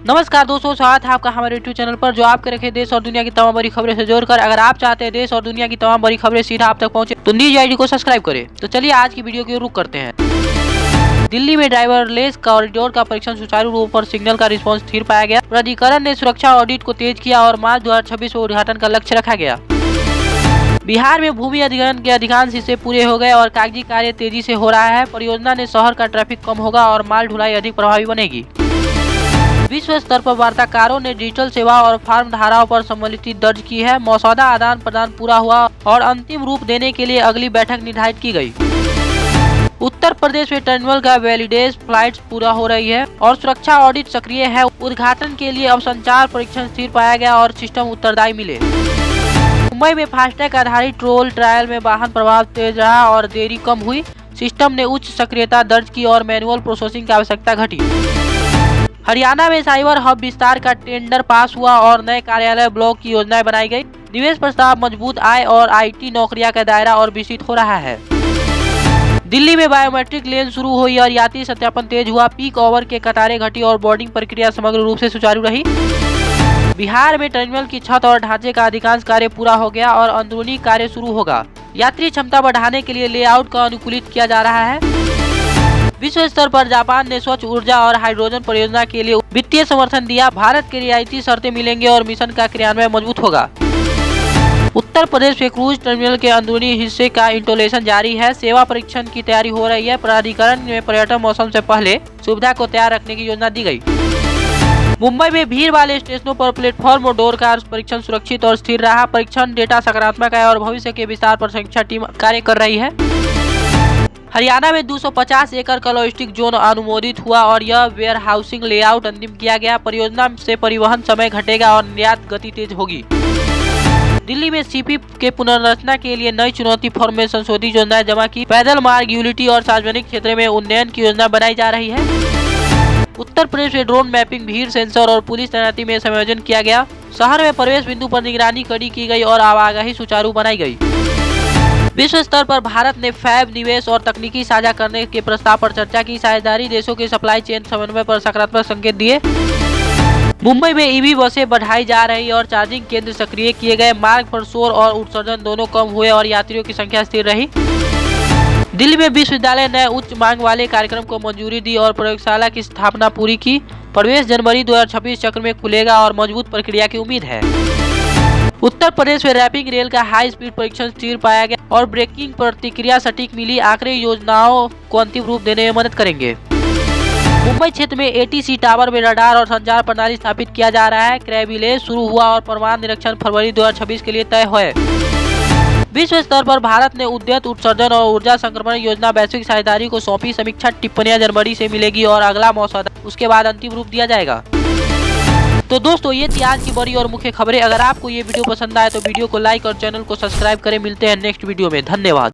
नमस्कार दोस्तों, स्वागत है आपका हमारे यूट्यूब चैनल पर जो आपके रखे देश और दुनिया की तमाम बड़ी खबरें से जोड़कर। अगर आप चाहते हैं देश और दुनिया की तमाम बड़ी खबरें सीधा आप तक पहुंचे तो न्यूज आईडी को सब्सक्राइब करें। तो चलिए आज की वीडियो की रुख करते हैं। दिल्ली में ड्राइवरलेस कॉरिडोर का परीक्षण सुचारू रूप पर सिग्नल का रिस्पांस स्थिर पाया गया। प्राधिकरण ने सुरक्षा ऑडिट को तेज किया और मार्च 2026 में उद्घाटन का लक्ष्य रखा गया। बिहार में भूमि अधिग्रहण के अधिकांश हिस्से पूरे हो गए और कागजी कार्य तेजी से हो रहा है। परियोजना ने शहर का ट्रैफिक कम होगा और माल ढुलाई अधिक प्रभावी बनेगी। विश्व स्तर पर वार्ताकारों ने डिजिटल सेवा और फार्म धाराओं पर सम्मिलित दर्ज की है। मसौदा आदान प्रदान पूरा हुआ और अंतिम रूप देने के लिए अगली बैठक निर्धारित की गई। उत्तर प्रदेश में टर्मिनल का वैलिडेशन फ्लाइट्स पूरा हो रही है और सुरक्षा ऑडिट सक्रिय है। उद्घाटन के लिए अब संचार परीक्षण स्थिर पाया गया और सिस्टम उत्तरदायी मिले। मुंबई में फास्टैग आधारित टोल ट्रायल में वाहन प्रवाह तेज रहा और देरी कम हुई। सिस्टम ने उच्च सक्रियता दर्ज की और मैनुअल प्रोसेसिंग की आवश्यकता घटी। हरियाणा में साइबर हब विस्तार का टेंडर पास हुआ और नए कार्यालय ब्लॉक की योजनाएं बनाई गई। निवेश प्रस्ताव, मजबूत आय और आईटी नौकरियां का दायरा और विस्तृत हो रहा है। दिल्ली में बायोमेट्रिक लेन शुरू हुई और यात्री सत्यापन तेज हुआ। पीक ओवर के कतारें घटी और बोर्डिंग प्रक्रिया समग्र रूप से सुचारू रही। बिहार में टर्मिनल की छत और ढांचे का अधिकांश कार्य पूरा हो गया और अंदरूनी कार्य शुरू होगा। यात्री क्षमता बढ़ाने के लिए लेआउट का अनुकूलित किया जा रहा है। विश्व स्तर पर जापान ने स्वच्छ ऊर्जा और हाइड्रोजन परियोजना के लिए वित्तीय समर्थन दिया। भारत के रियायती शर्तें मिलेंगे और मिशन का क्रियान्वयन मजबूत होगा। उत्तर प्रदेश में क्रूज टर्मिनल के अंदरूनी हिस्से का इंस्टॉलेशन जारी है। सेवा परीक्षण की तैयारी हो रही है। प्राधिकरण में पर्यटन मौसम से पहले सुविधा को तैयार रखने की योजना दी गई। मुंबई में भीड़ वाले स्टेशनों पर प्लेटफॉर्म और डोर का परीक्षण सुरक्षित और स्थिर रहा। परीक्षण डेटा सकारात्मक है और भविष्य के विस्तार पर समीक्षा टीम कार्य कर रही है। हरियाणा में 250 एकड़ का लॉजिस्टिक जोन अनुमोदित हुआ और यह वेयर हाउसिंग लेआउट अंतिम किया गया। परियोजना से परिवहन समय घटेगा और निर्यात गति तेज होगी। दिल्ली में सीपी के पुनर्रचना के लिए नई चुनौती फॉर्म में संशोधित योजनाएं जमा की। पैदल मार्ग, यूटिलिटी और सार्वजनिक क्षेत्र में उन्नयन की योजना बनाई जा रही है। उत्तर प्रदेश में ड्रोन मैपिंग, भीड़ सेंसर और पुलिस तैनाती में समायोजन किया गया। शहर में प्रवेश बिंदु पर निगरानी कड़ी की गई और आवाजाही सुचारू बनाई गई। विश्व स्तर पर भारत ने फैब निवेश और तकनीकी साझा करने के प्रस्ताव पर चर्चा की। साझेदारी देशों के सप्लाई चेन समन्वय पर सकारात्मक संकेत दिए। मुंबई में ईवी बसें बढ़ाई जा रही और चार्जिंग केंद्र सक्रिय किए गए। मार्ग पर शोर और उत्सर्जन दोनों कम हुए और यात्रियों की संख्या स्थिर रही। दिल्ली में विश्वविद्यालय नए उच्च मांग वाले कार्यक्रम को मंजूरी दी और प्रयोगशाला की स्थापना पूरी की। प्रवेश जनवरी 2026 चक्र में खुलेगा और मजबूत प्रक्रिया की उम्मीद है। उत्तर प्रदेश में रैपिंग रेल का हाई स्पीड परीक्षण स्थिर पाया गया और ब्रेकिंग प्रतिक्रिया सटीक मिली। आखिरी योजनाओं को अंतिम रूप देने में मदद करेंगे। मुंबई क्षेत्र में एटीसी टावर में रडार और संचार प्रणाली स्थापित किया जा रहा है। क्रैबिलेज शुरू हुआ और परमाणु निरीक्षण फरवरी 2026 के लिए तय है। विश्व स्तर पर भारत ने उद्यत उत्सर्जन और ऊर्जा संक्रमण योजना वैश्विक साझेदारी को सौंपी। समीक्षा टिप्पणियां जनवरी से मिलेगी और अगला मसौदा उसके बाद अंतिम रूप दिया जाएगा। तो दोस्तों, ये थी आज की बड़ी और मुख्य खबरें। अगर आपको ये वीडियो पसंद आए तो वीडियो को लाइक और चैनल को सब्सक्राइब करें। मिलते हैं नेक्स्ट वीडियो में। धन्यवाद।